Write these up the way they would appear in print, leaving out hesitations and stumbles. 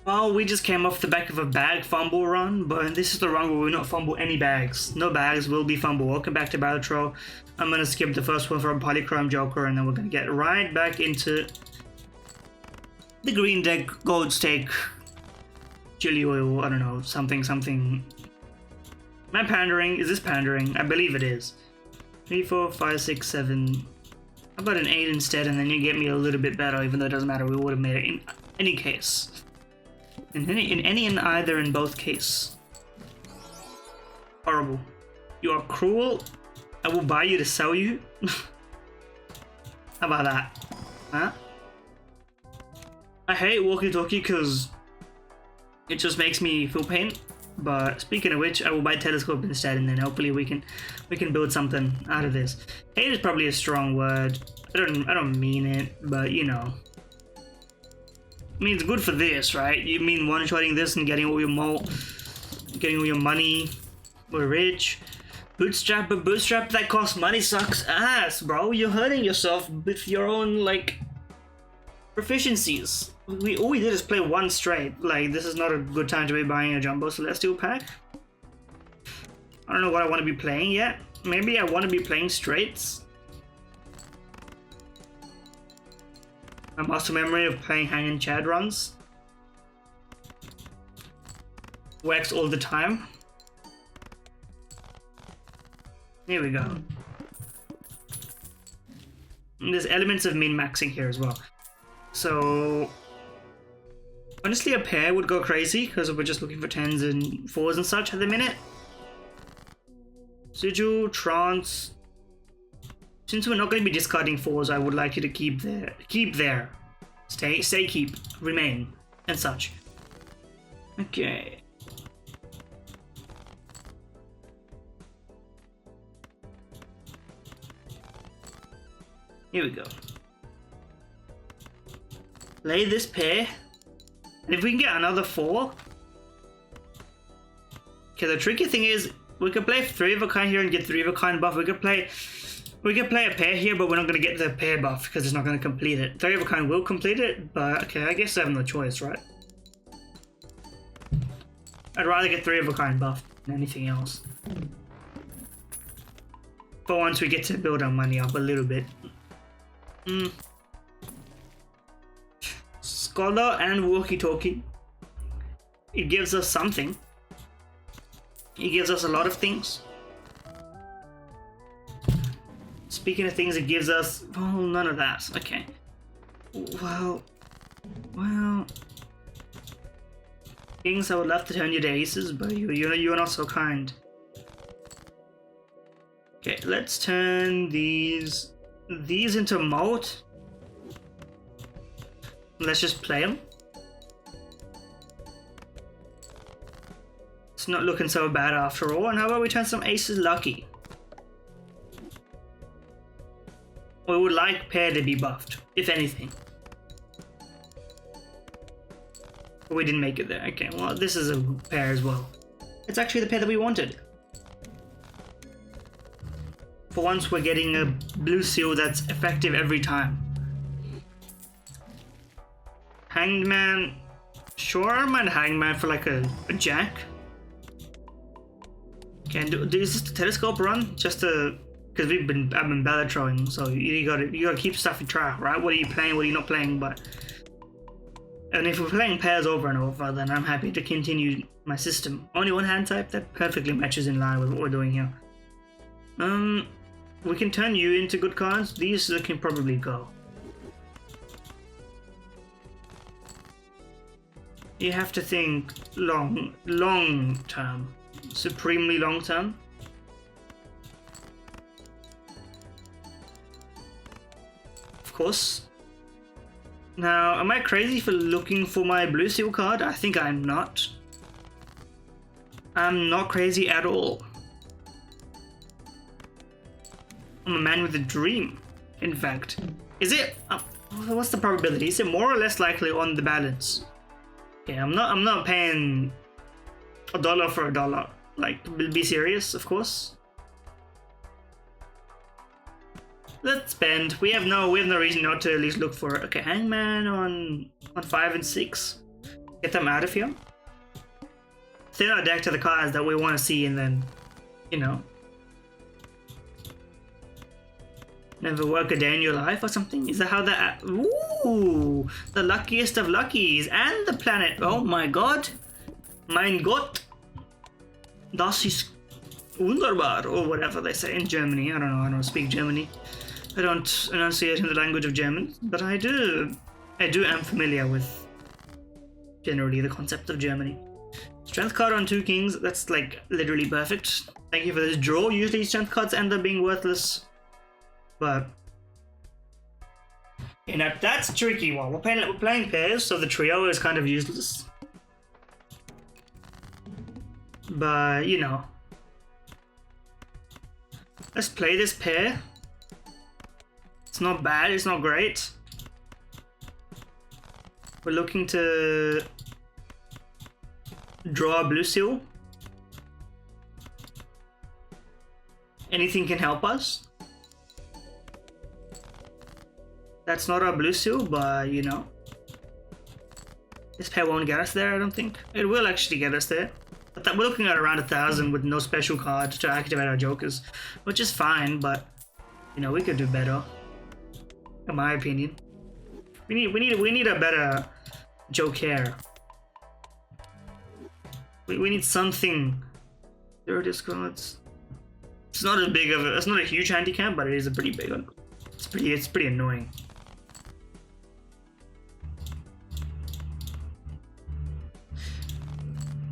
Well, we just came off the back of a bag fumble run, but this is the run where we not fumble any bags. No bags will be fumble. Welcome back to Balatro. I'm gonna skip the first one from Polychrome Joker, and then we're gonna get right back into the green deck gold stake chili oil. I don't know, something. Am I pandering? Is this pandering? I believe it is. 3, 4, 5, 6, 7. How about an 8 instead, and then you get me a little bit better, even though it doesn't matter. We would have made it in any case. In any and either in both case. Horrible. You are cruel. I will buy you to sell you. How about that? Huh? I hate walkie-talkie because it just makes me feel pain. But speaking of which, I will buy telescope instead, and then hopefully we can build something out of this. Hate is probably a strong word. I don't mean it, but you know. I mean, it's good for this, right? You mean one-shotting this and getting all your getting all your money. We're rich. Bootstrap, but bootstrap that costs money sucks ass, bro. You're hurting yourself with your own, like, proficiencies. All we did is play one straight. Like, this is not a good time to be buying a Jumbo Celestial pack. I don't know what I want to be playing yet. Maybe I want to be playing straights. My muscle memory of playing Hang and Chad runs works all the time. Here we go. And there's elements of min-maxing here as well. So honestly, a pair would go crazy because we're just looking for 10s and 4s and such at the minute. Sigil, Trance. Since we're not going to be discarding 4s, I would like you to keep there. Stay, keep, remain, and such. Okay. Here we go. Play this pair. And if we can get another 4. Okay, the tricky thing is we could play 3 of a kind here and get 3 of a kind buff. We could play a pair here, but we're not going to get the pair buff because it's not going to complete it. 3 of a kind will complete it, but okay, I guess I have no choice, right? I'd rather get 3 of a kind buff than anything else. But once we get to build our money up a little bit. Scholar and walkie-talkie. It gives us something. It gives us a lot of things. Speaking of things, it gives us... well, none of that. Okay. Well... Kings, I would love to turn you to aces, but you're not so kind. Okay, let's turn these into moat. Let's just play them. It's not looking so bad after all. And how about we turn some aces lucky? We would like pair to be buffed, if anything. But we didn't make it there. Okay, well, this is a pair as well. It's actually the pair that we wanted. For once, we're getting a blue seal that's effective every time. Hanged Man. Sure, I might Hanged Man for like a jack. Okay, is this the telescope run? Just to... because I've been Balatroing, so you gotta keep stuff in track, right? What are you playing, what are you not playing, but... and if we're playing pairs over and over, then I'm happy to continue my system. Only one hand type, that perfectly matches in line with what we're doing here. We can turn you into good cards. These can probably go. You have to think long term. Supremely long term. Of course. Now, am I crazy for looking for my blue seal card? I think I'm not. I'm not crazy at all. I'm a man with a dream, in fact. Is it... what's the probability? Is it more or less likely on the balance? Okay, I'm not paying $1 for $1. Like, be serious, of course. Let's spend. We have no reason not to at least look for it. Okay, Hangman on 5 and 6. Get them out of here. Thin our deck to the cards that we want to see, and then, you know, never work a day in your life or something. Is that how that? Ooh, the luckiest of luckies, and the planet. Oh my god, mein Gott, das ist wunderbar, or whatever they say in Germany. I don't know. I don't speak Germany. I don't enunciate in the language of German, but I am familiar with generally the concept of Germany. Strength card on 2 kings, that's like literally perfect. Thank you for this draw. Usually strength cards end up being worthless, but you know, that's a tricky one. We're playing pairs, so the trio is kind of useless. But you know, let's play this pair. It's not bad, it's not great. We're looking to draw a blue seal. Anything can help us. That's not our blue seal, but you know, this pair won't get us there, I don't think. It will actually get us there. But we're looking at around 1,000 with no special card to activate our jokers, which is fine, but you know, we could do better, in my opinion. We need a better joker. We need something. There are discards. It's not as big of it's not a huge handicap, but it is a pretty big one. It's pretty annoying.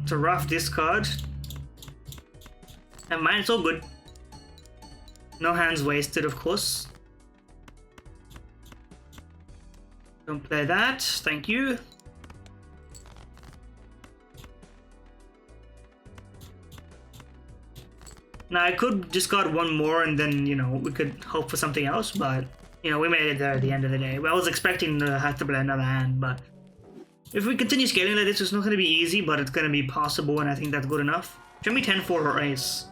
It's a rough discard. And mine's all good. No hands wasted, of course. Don't play that, thank you. Now I could discard one more and then, you know, we could hope for something else, but, you know, we made it there at the end of the day. I was expecting to have to play another hand, but if we continue scaling like this, it's not going to be easy, but it's going to be possible, and I think that's good enough. Show me 10-4 or ace.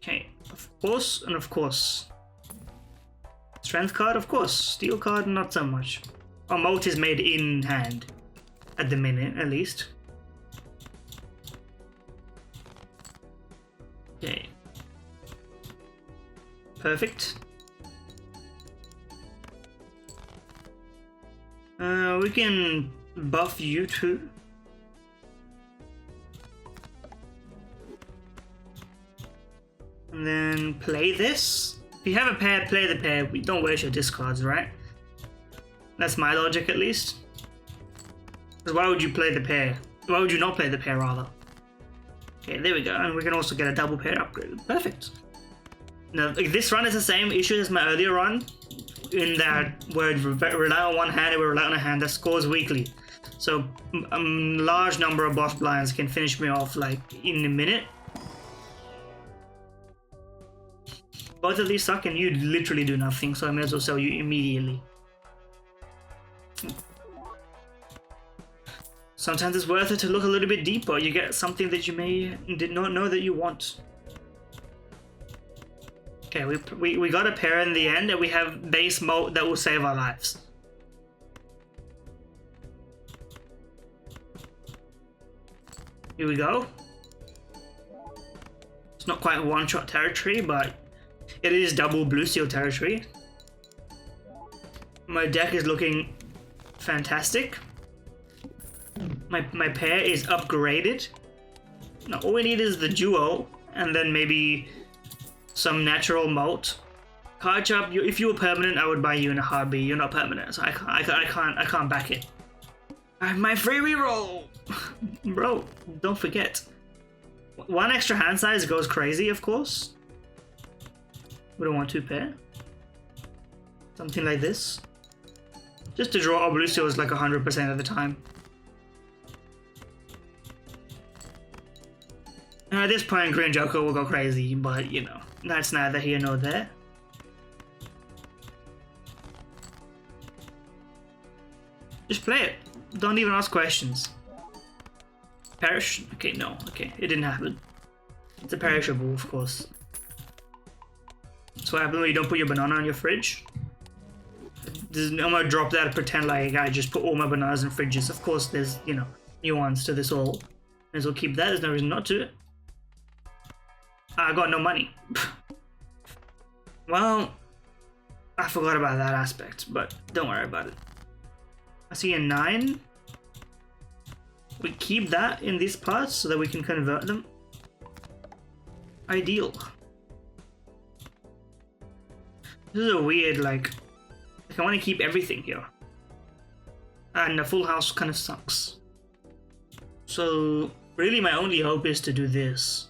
Okay, of course, and of course. Strength card, of course. Steel card, not so much. Our moat is made in hand. At the minute, at least. Okay. Perfect. We can buff you too. And then play this. If you have a pair, play the pair. We don't waste your discards, right? That's my logic, at least. Because why would you play the pair? Why would you not play the pair, rather? Okay, there we go. And we can also get a double pair upgraded. Perfect. Now, this run is the same issue as my earlier run, in that we're rely on one hand and we rely on a hand that scores weekly. So a large number of boss blinds can finish me off like in a minute. Both of these suck and you literally do nothing, so I may as well sell you immediately. Sometimes it's worth it to look a little bit deeper. You get something that you did not know that you want. Okay, we got a pair in the end, and we have base moat that will save our lives. Here we go. It's not quite one-shot territory, but it is double blue seal territory. My deck is looking fantastic. My pair is upgraded. Now all we need is the duo, and then maybe some natural moat. Card chop. If you were permanent, I would buy you in a heartbeat. You're not permanent, so I can't back it. I have my free reroll, bro. Don't forget. One extra hand size goes crazy, of course. We don't want 2 pair. Something like this. Just to draw blue seals like 100% of the time. Now at this point, Green Joker will go crazy, but you know, that's neither here nor there. Just play it. Don't even ask questions. Perish? Okay, no. Okay, it didn't happen. It's a perishable, of course. That's what happens when you don't put your banana in your fridge. I'm gonna drop that and pretend like I just put all my bananas in fridges. Of course, there's, you know, nuance to this all. May as well keep that. There's no reason not to. I got no money. Well, I forgot about that aspect, but don't worry about it. I see a 9. We keep that in these parts so that we can convert them. Ideal. This is a weird, like I want to keep everything here. And a full house kind of sucks. So, really my only hope is to do this.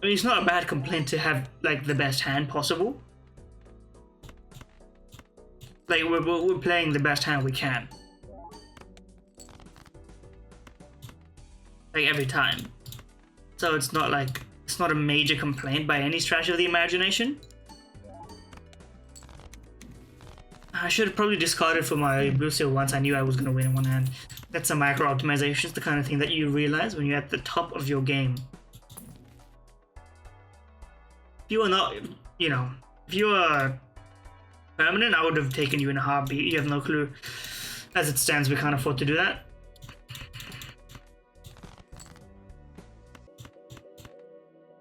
I mean, it's not a bad complaint to have, like, the best hand possible. Like, we're playing the best hand we can. Like, every time. So it's not like, it's not a major complaint by any stretch of the imagination. I should have probably discarded for my blue seal once I knew I was going to win in one hand. That's a micro optimization. It's the kind of thing that you realize when you're at the top of your game. If you are not, you know, if you are permanent, I would have taken you in a heartbeat. You have no clue. As it stands, we can't afford to do that.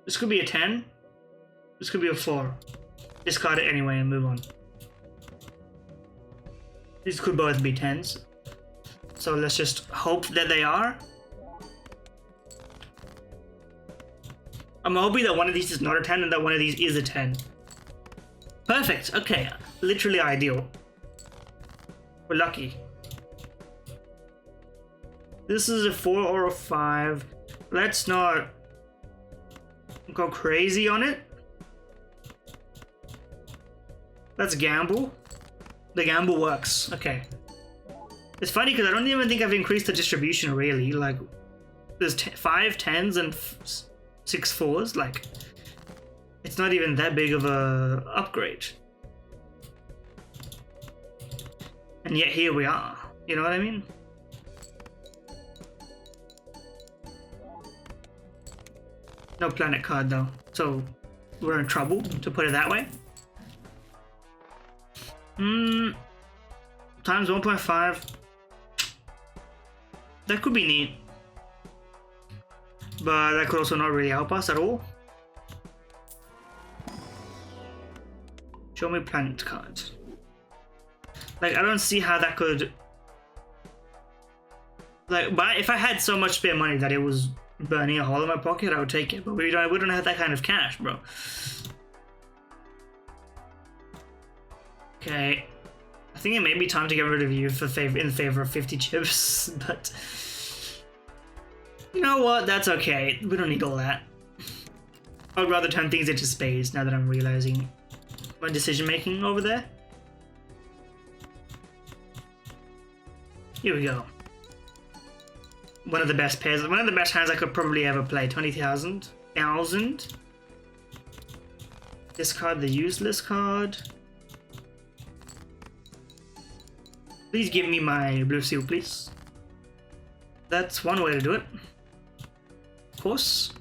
This could be a 10. This could be a 4. Discard it anyway and move on. These could both be 10s. So let's just hope that they are. I'm hoping that one of these is not a 10 and that one of these is a 10. Perfect. Okay. Literally ideal. We're lucky. This is a 4 or a 5. Let's not go crazy on it. Let's gamble. The gamble works. Okay. It's funny because I don't even think I've increased the distribution really. Like, there's 5 10s and 6 4s. Like, it's not even that big of a upgrade. And yet here we are. You know what I mean? No planet card though, so we're in trouble, to put it that way. Times 1.5. That could be neat. But that could also not really help us at all. Show me planet card. Like, I don't see how that could... Like, but if I had so much spare money that it was burning a hole in my pocket, I would take it. But we don't have that kind of cash, bro. Okay. I think it may be time to get rid of you in favor of 50 chips, but... You know what? That's okay. We don't need all that. I'd rather turn things into spades now that I'm realizing my decision making over there. Here we go. One of the best pairs, one of the best hands I could probably ever play. 20,000. Discard the useless card. Please give me my blue seal, please. That's one way to do it. Of course.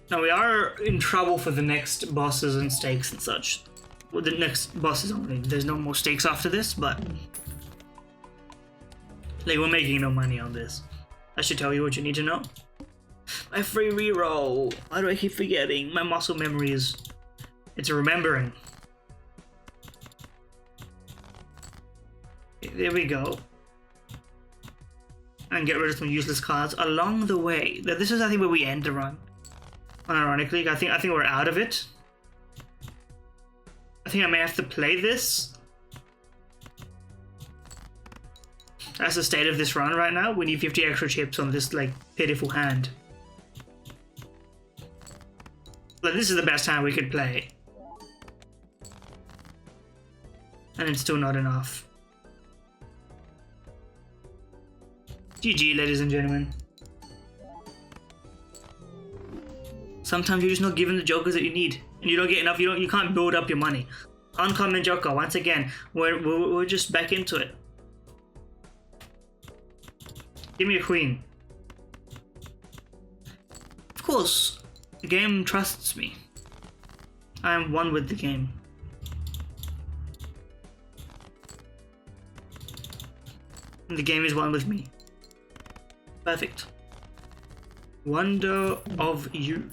Now we are in trouble for the next bosses and stakes and such. Well, the next bosses only. There's no more stakes after this, but... Like, we're making no money on this. I should tell you what you need to know. My free reroll. Why do I keep forgetting? My muscle memory is... It's remembering. Okay, there we go. And get rid of some useless cards along the way. This is, I think, where we end the run. Unironically, I think we're out of it. I think I may have to play this. That's the state of this run right now. We need 50 extra chips on this, like, pitiful hand. Like, this is the best hand we could play. And it's still not enough. GG, ladies and gentlemen. Sometimes you're just not given the jokers that you need, and you don't get enough. You can't build up your money. Uncommon joker. Once again, we're just back into it. Give me a queen. course, the game trusts me. I am one with the game. And the game is one with me. Perfect. Wonder of you.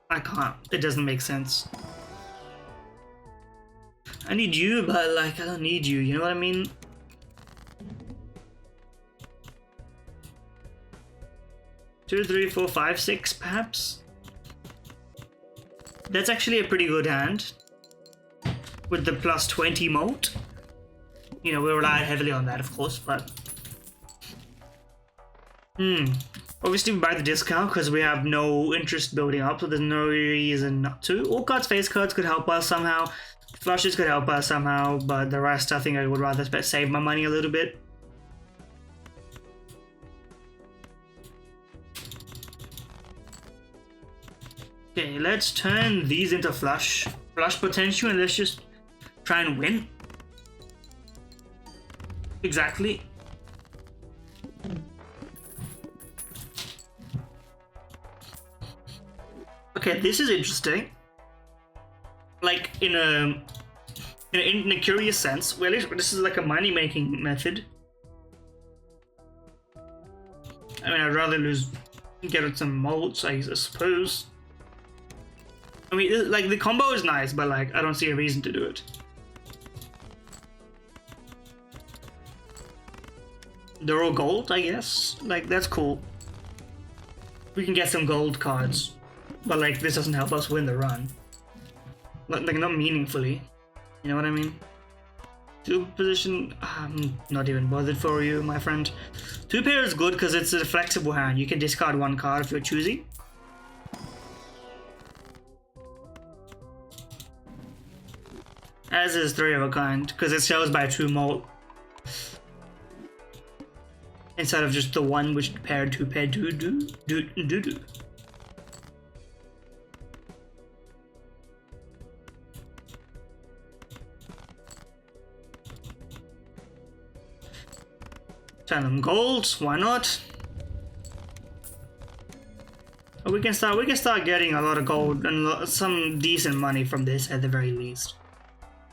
I can't. It doesn't make sense. I need you, but like I don't need you. You know what I mean? Two, three, four, five, six, perhaps. That's actually a pretty good hand. With the plus 20 moat. You know, we rely heavily on that, of course, but... Obviously we buy the discount because we have no interest building up, so there's no reason not to. All cards, face cards could help us somehow. Flushes could help us somehow, but the rest I think I would rather save my money a little bit. Okay, let's turn these into flush potential and let's just try and win. Exactly. Okay, this is interesting. Like in a curious sense. Well, this is like a money making method. I mean, I'd rather get some molds, I suppose. I mean, like the combo is nice, but like I don't see a reason to do it. They're all gold, I guess. Like that's cool. We can get some gold cards, but like this doesn't help us win the run. Like not meaningfully. You know what I mean? Two position, I'm not even bothered for you, my friend. Two pair is good because it's a flexible hand. You can discard one card if you're choosy. As is three of a kind, because it shows by two mold. Instead of just the one which paired two pair do. Turn them gold, why not? We can start getting a lot of gold and some decent money from this at the very least.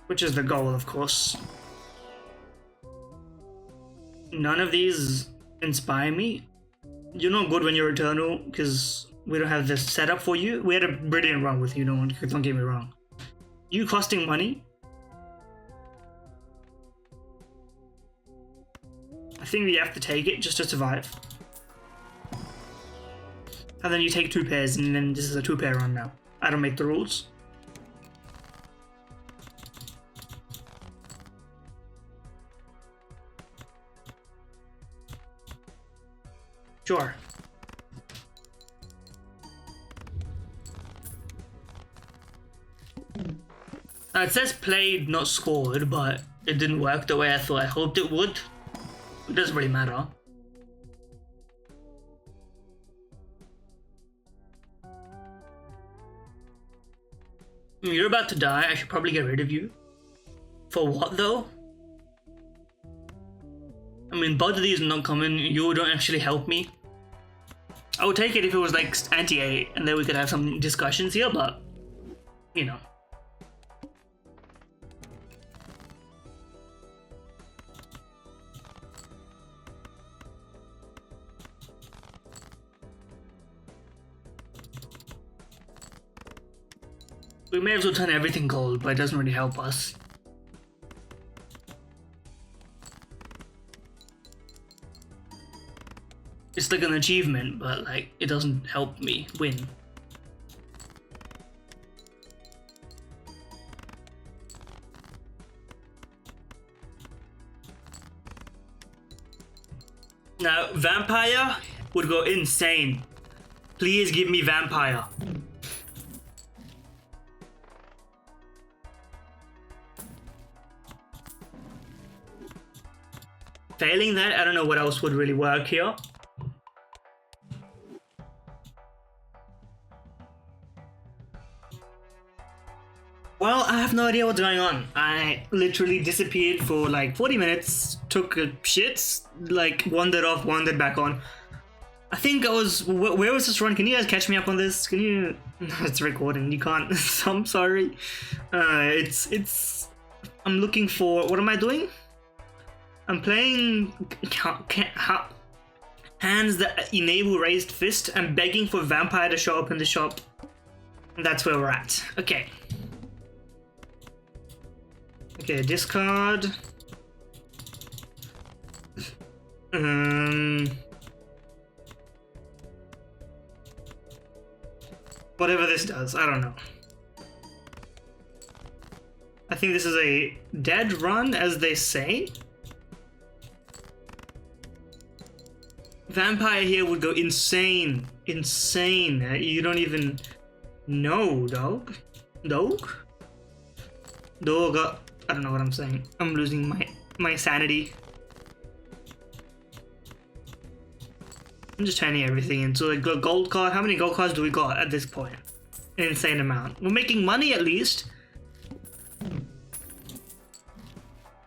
Which is the goal, of course. None of these inspire me. You're not good when you're eternal because we don't have this set up for you. We had a brilliant run with you, don't get me wrong. You costing money? I think we have to take it just to survive. And then you take two pairs and then this is a two pair run now. I don't make the rules. Sure. Now it says played, not scored, but it didn't work the way I thought I hoped it would. It doesn't really matter. You're about to die, I should probably get rid of you. For what though? I mean, both of these are not coming, you don't actually help me. I would take it if it was like anti-8 and then we could have some discussions here, but you know. We may as well turn everything gold, but it doesn't really help us. It's like an achievement, but like it doesn't help me win. Now, Vampire would go insane. Please give me Vampire. Failing that, I don't know what else would really work here. Well, I have no idea what's going on. I literally disappeared for like 40 minutes, took a shit, like wandered off, wandered back on. I think I was. Where was this run? Can you guys catch me up on this? Can you? It's recording. You can't. I'm sorry. It's. I'm looking for. What am I doing? I'm playing. Hands that enable raised fist. I'm begging for vampire to show up in the shop. That's where we're at. Okay. Okay, discard. Whatever this does, I don't know. I think this is a dead run, as they say. Vampire here would go insane. Insane. You don't even know, dog. Dog? Dog. I don't know what I'm saying. I'm losing my sanity. I'm just turning everything into a gold card. How many gold cards do we got at this point? An insane amount. We're making money at least.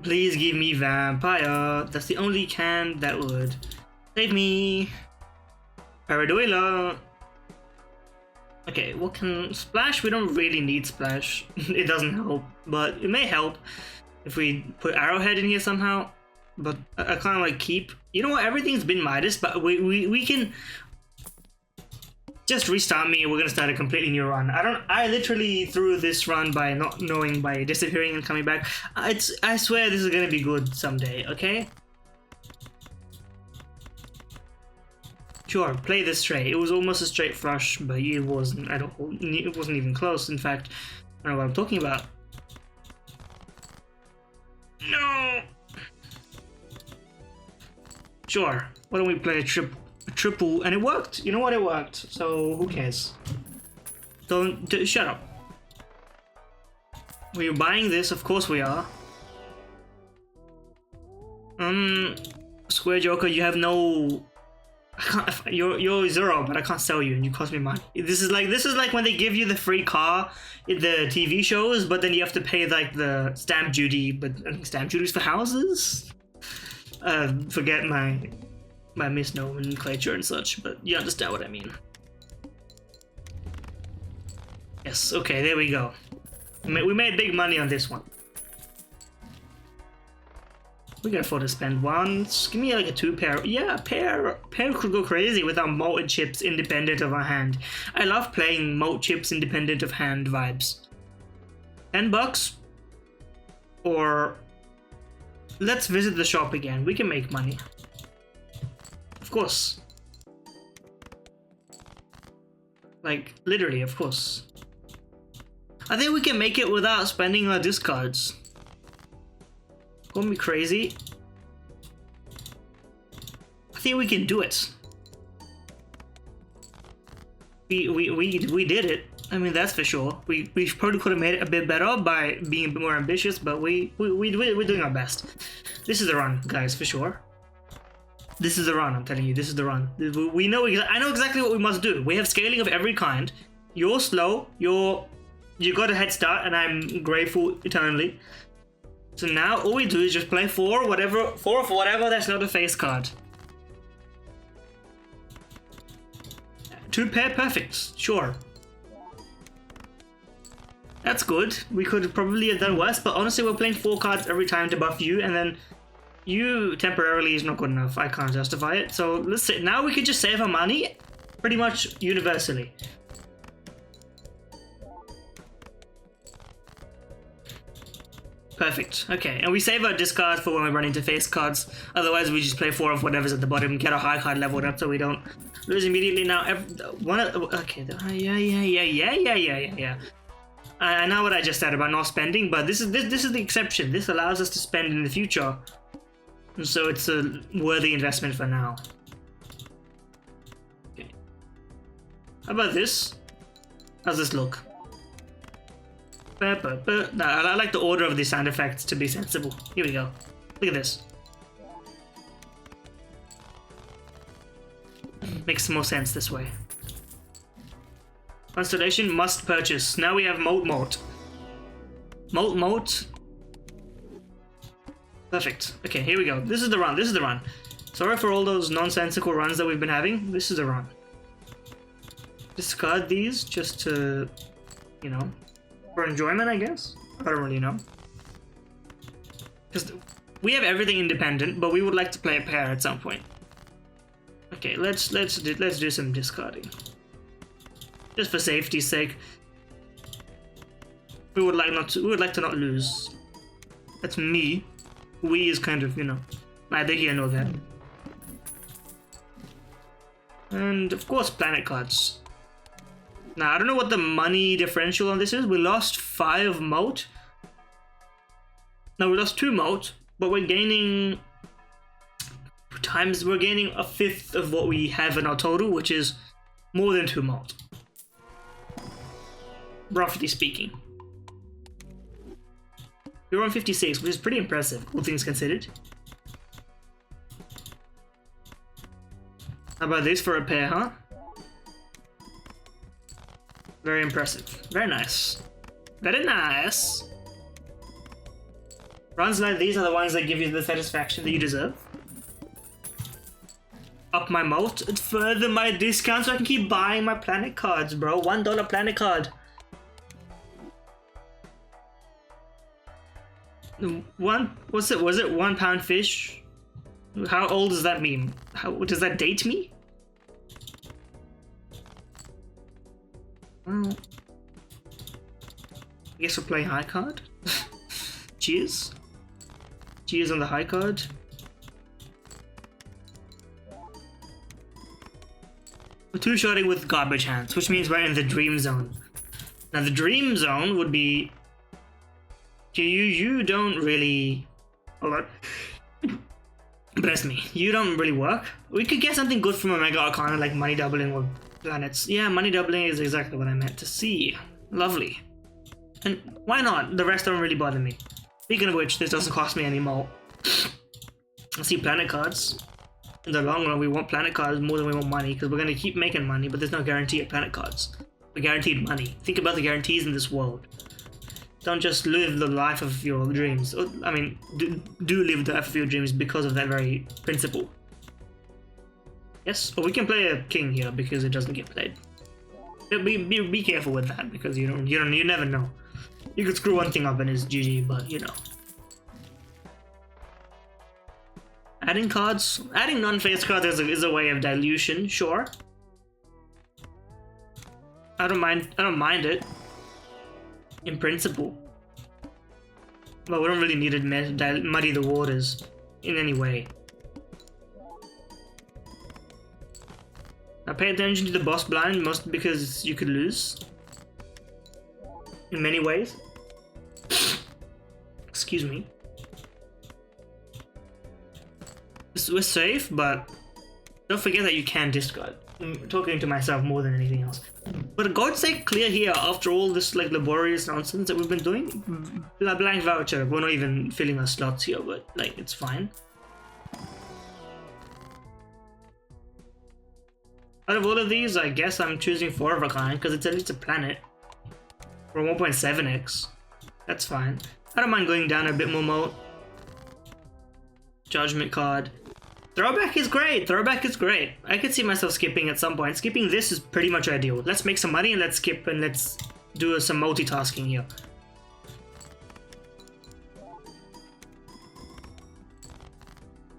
Please give me vampire. That's the only can that would save me. Paradoila. Okay, what can splash? We don't really need splash. It doesn't help, but it may help if we put arrowhead in here somehow. But I kind of like keep. You know what? Everything's been Midas, but we can just restart me. We're gonna start a completely new run. I literally threw this run by not knowing, by disappearing and coming back. I swear this is gonna be good someday. Okay. Sure, play this straight. It was almost a straight flush, but it wasn't at all. It wasn't even close. In fact, I don't know what I'm talking about. No. Sure, why don't we play a triple, and it worked. You know what, it worked. So who cares? Don't shut up. Were you buying this? Of course we are. Square Joker, you have no. You're zero, but I can't sell you, and you cost me money. This is like when they give you the free car in the TV shows, but then you have to pay like the stamp duty. But I think stamp duties for houses. Forget my misnomenclature and such, but you understand what I mean. Yes, okay, there we go. We made big money on this one. We can afford to spend once. Give me like a 2 pair. Yeah, pair could go crazy with our molten chips independent of our hand. I love playing mold chips independent of hand vibes. $10? Or let's visit the shop again. We can make money. Of course. Like, literally, of course. I think we can make it without spending our discards. Call me crazy. I think we can do it. We did it. I mean, that's for sure. We probably could have made it a bit better by being a bit more ambitious, but we're doing our best. This is the run, guys, for sure. This is the run, I'm telling you, this is the run. We know, I know exactly what we must do. We have scaling of every kind. You're slow, you got a head start, and I'm grateful eternally. So now all we do is just play four for whatever that's not a face card. 2 pair perfects, sure. That's good. We could probably have done worse, but honestly we're playing 4 cards every time to buff you, and then you temporarily is not good enough. I can't justify it. So let's say now we could just save our money pretty much universally. Perfect. Okay, and we save our discard for when we run into face cards. Otherwise, we just play 4 of whatever's at the bottom, get our high card leveled up so we don't lose immediately. Now, okay, yeah. I know what I just said about not spending, but this is the exception. This allows us to spend in the future, so it's a worthy investment for now. Okay. How about this? How's this look? No, I like the order of the sound effects to be sensible. Here we go. Look at this. Makes more sense this way. Constellation must purchase. Now we have Molt. Perfect. Okay, here we go. This is the run. Sorry for all those nonsensical runs that we've been having. This is a run. Discard these just to, you know, for enjoyment, I guess. I don't really know. Because we have everything independent, but we would like to play a pair at some point. Okay, let's do some discarding. Just for safety's sake. We would like to not lose. That's me. We is kind of, you know, neither here nor there. And of course, planet cards. Now, I don't know what the money differential on this is. We lost 5 moat. No, we lost 2 moat, but we're gaining we're gaining a 1/5 of what we have in our total, which is more than 2 moat. Roughly speaking. We're on 56, which is pretty impressive, all things considered. How about this for a pair, huh? Very impressive. Very nice. Very nice. Runs like these are the ones that give you the satisfaction that you deserve. Up my moat and further my discount so I can keep buying my planet cards, bro. $1 planet card. Was it £1 fish? How old does that mean? Does that date me? Well, I guess we're playing high card. Cheers. Cheers on the high card. We're two-shotting with garbage hands, which means we're in the dream zone. Now the dream zone would be you don't really, hold on. Bless me, you don't really work. We could get something good from a Mega Arcana like money doubling or planets. Yeah, money doubling is exactly what I meant to see. Lovely. And why not? The rest don't really bother me. Speaking of which, this doesn't cost me any more. I see planet cards. In the long run, we want planet cards more than we want money because we're going to keep making money, but there's no guarantee of planet cards. We're guaranteed money. Think about the guarantees in this world. Don't just live the life of your dreams. I mean, do live the life of your dreams because of that very principle. Yes, or we can play a king here because it doesn't get played. Be careful with that because you never know. You could screw one thing up and it's GG, but you know. Adding cards, adding non-face cards is a way of dilution, sure. I don't mind it. In principle. But we don't really need to muddy the waters in any way. Now pay attention to the boss blind, mostly because you could lose. In many ways. Excuse me. We're safe, but don't forget that you can discard. I'm talking to myself more than anything else. But God's sake, clear here after all this like laborious nonsense that we've been doing. Blank voucher. We're not even filling our slots here, but like it's fine. Out of all of these, I guess I'm choosing 4 of a kind because it's at least a planet. Or 1.7x. That's fine. I don't mind going down a bit more moat. Judgment card. Throwback is great. Throwback is great. I could see myself skipping at some point. Skipping this is pretty much ideal. Let's make some money and let's skip and let's do some multitasking here.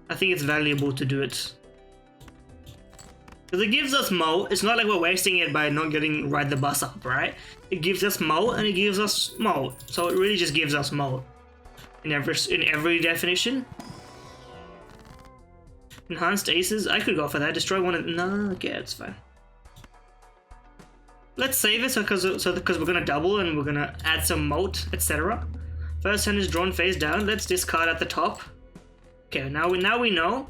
I think it's valuable to do it. Because it gives us moat. It's not like we're wasting it by not getting ride the bus up, right? It gives us moat and it gives us moat. So it really just gives us moat. In every definition. Enhanced aces, I could go for that. Destroy one of no, okay, it's fine. Let's save it because we're gonna double and we're gonna add some moat, etc. First hand is drawn face down. Let's discard at the top. Okay, now we know.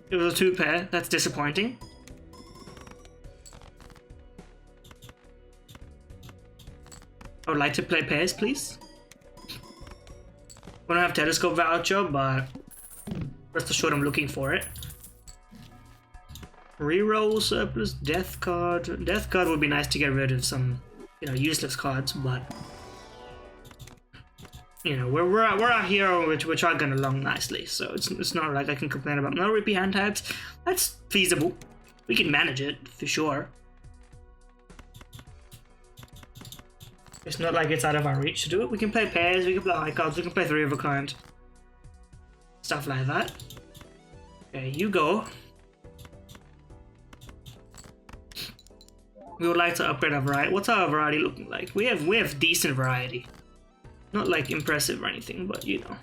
It was a 2 pair. That's disappointing. I would like to play pairs, please. We don't have telescope voucher, but rest assured I'm looking for it. Reroll surplus, death card. Death card would be nice to get rid of some, you know, useless cards, but you know, we're out here, we're chugging along nicely, so it's not like I can complain about no repeat hand types. That's feasible. We can manage it for sure. It's not like it's out of our reach to do it. We can play pairs, we can play high cards, we can play 3 of a kind. Stuff like that. Okay, you go. We would like to upgrade our variety. What's our variety looking like? We have decent variety. Not like impressive or anything, but you know.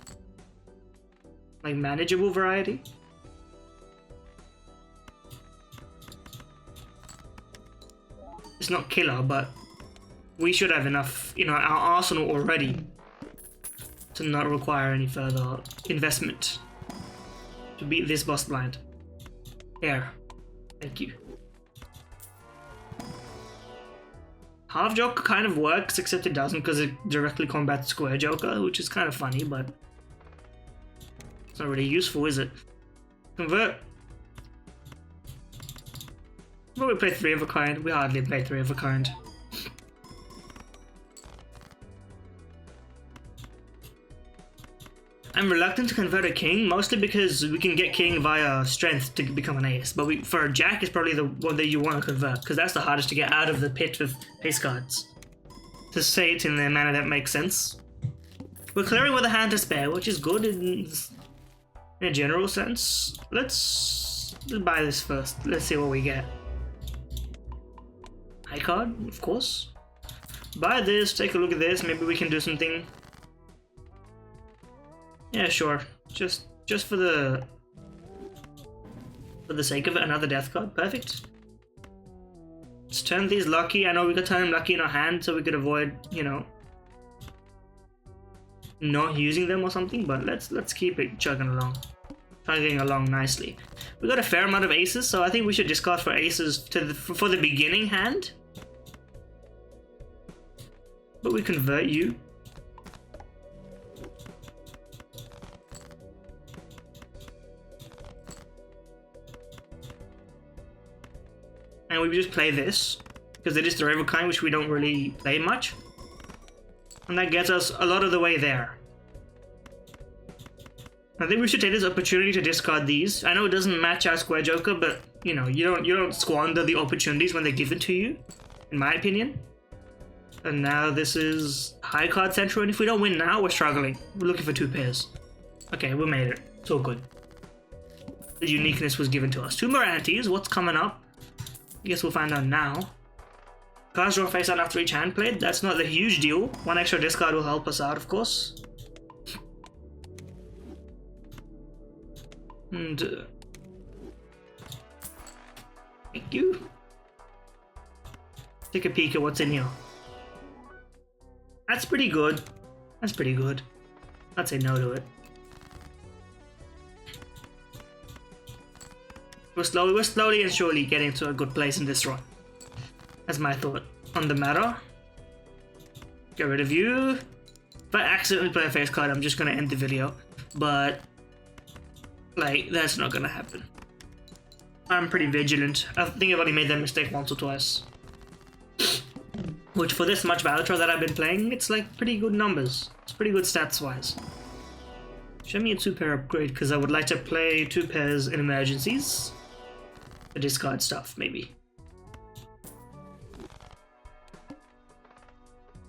Like manageable variety. It's not killer, but we should have enough, you know, our arsenal already to not require any further investment to beat this boss blind. There. Thank you. Half Joker kind of works, except it doesn't because it directly combats Square Joker, which is kind of funny, but it's not really useful, is it? Convert. Well, we play 3 of a kind. We hardly play 3 of a kind. I'm reluctant to convert a king, mostly because we can get king via strength to become an ace. But for a jack, it's probably the one that you want to convert, because that's the hardest to get out of the pit with ace cards. To say it in a manner that makes sense. We're clearing with a hand to spare, which is good in a general sense. Let's buy this first. Let's see what we get. High card, of course. Buy this, take a look at this, maybe we can do something. Yeah, sure. Just for the sake of it, another death card. Perfect. Let's turn these lucky. I know we could turn them lucky in our hand so we could avoid, you know, not using them or something, but let's keep it chugging along nicely. We got a fair amount of aces, so I think we should discard for aces for the beginning hand. But we convert you. And we just play this, because it is the river kind, which we don't really play much. And that gets us a lot of the way there. I think we should take this opportunity to discard these. I know it doesn't match our Square Joker, but you know, you don't squander the opportunities when they're given to you, in my opinion. And now this is high card central, and if we don't win now, we're struggling. We're looking for 2 pairs. Okay, we made it. It's all good. The uniqueness was given to us. 2 moralities. What's coming up? I guess we'll find out now. Cards draw face out after each hand played. That's not a huge deal. 1 extra discard will help us out, of course. And thank you. Take a peek at what's in here. That's pretty good. That's pretty good. I'd say no to it. We're slowly and surely getting to a good place in this run. That's my thought on the matter. Get rid of you. If I accidentally play a face card, I'm just gonna end the video. But like, that's not gonna happen. I'm pretty vigilant. I think I've only made that mistake once or twice. Which for this much Balatro that I've been playing, it's like pretty good numbers. It's pretty good stats wise. Show me a 2-pair upgrade, because I would like to play 2 pairs in emergencies. The discard stuff, maybe.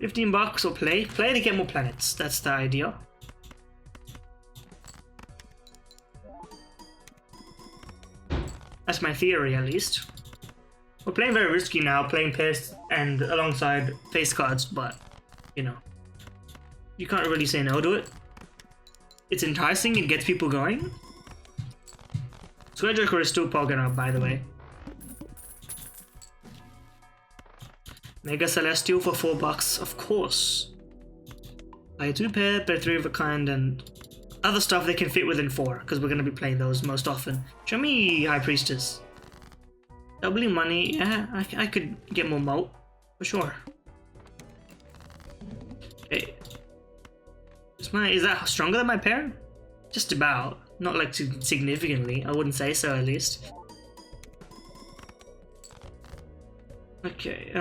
$15 or play. Play to get more planets. That's the idea. That's my theory, at least. We're playing very risky now, playing pairs and alongside face cards, but, you know, you can't really say no to it. It's enticing, it gets people going. Square Joker is still poking up, by the way. Mega Celestial for $4, of course. Play a 2-pair, play 3 of a kind, and other stuff they can fit within 4, because we're going to be playing those most often. Show me High Priestess. Doubling money, yeah, I could get more moat, for sure. Okay. Is that stronger than my pair? Just about. Not like significantly, I wouldn't say so at least. Okay,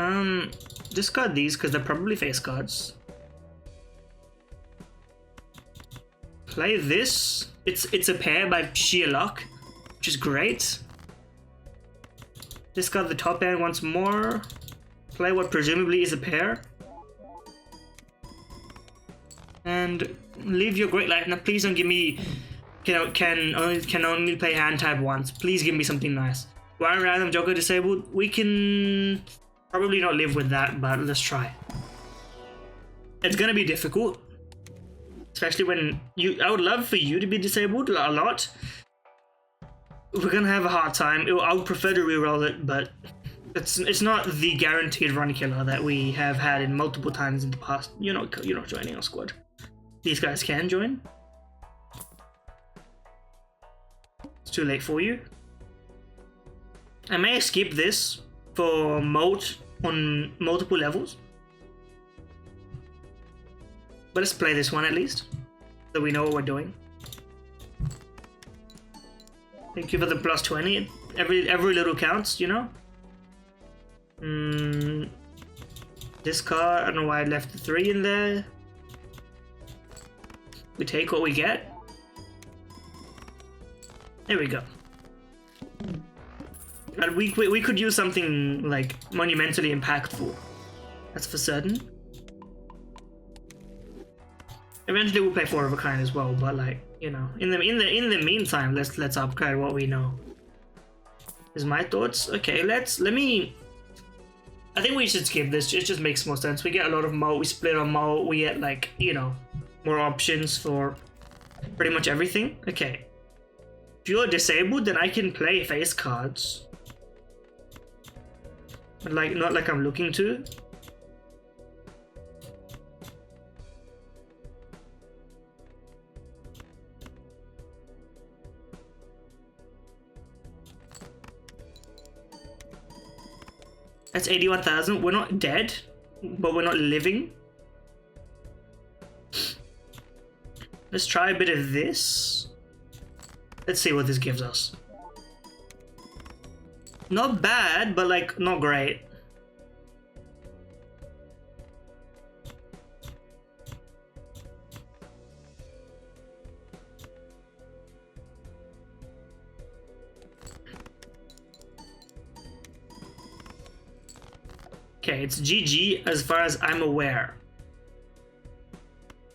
discard these because they're probably face cards. Play this. It's a pair by sheer luck, which is great. Discard the top end once more. Play what presumably is a pair. And live your great life. Now please don't give me can only play hand type once. Please give me something nice. One random Joker disabled. We can probably not live with that, but let's try. It's gonna be difficult. Especially when I would love for you to be disabled a lot. We're gonna have a hard time. I would prefer to reroll it, but it's not the guaranteed run killer that we have had in multiple times in the past. You're not joining our squad. These guys can join. It's too late for you. I may skip this for mode on multiple levels. But let's play this one at least, so we know what we're doing. Thank you for the plus 20. Every little counts, you know? This card, I don't know why I left the 3 in there. We take what we get. There we go. And we could use something like monumentally impactful. That's for certain. Eventually we'll play 4 of a kind as well, but like, you know, in the meantime, let's upgrade what we know. Is my thoughts. Okay, let me. I think we should skip this. It just makes more sense. We get a lot of mult. We split on mult. We get like, you know, more options for pretty much everything. Okay. If you're disabled, then I can play face cards. But like, not like I'm looking to. That's 81,000. We're not dead, but we're not living. Let's try a bit of this. Let's see what this gives us. Not bad, but like not great. Okay, it's GG as far as I'm aware.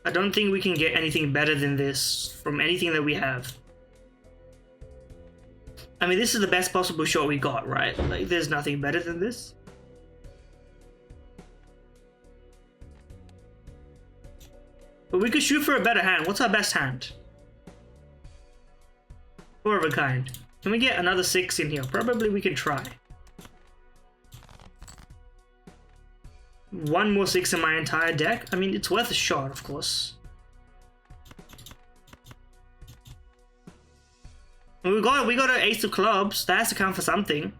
I don't think we can get anything better than this from anything that we have. I mean, this is the best possible shot we got, right? Like, there's nothing better than this. But we could shoot for a better hand. What's our best hand? 4 of a kind. Can we get another 6 in here? Probably we can try. 1 more 6 in my entire deck. I mean, it's worth a shot, of course. And we got an ace of clubs. That has to count for something.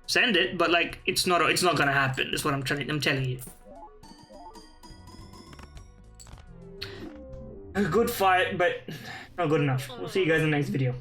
Send it, but like it's not gonna happen. That's what I'm telling you. A good fight, but not good enough. We'll see you guys in the next video.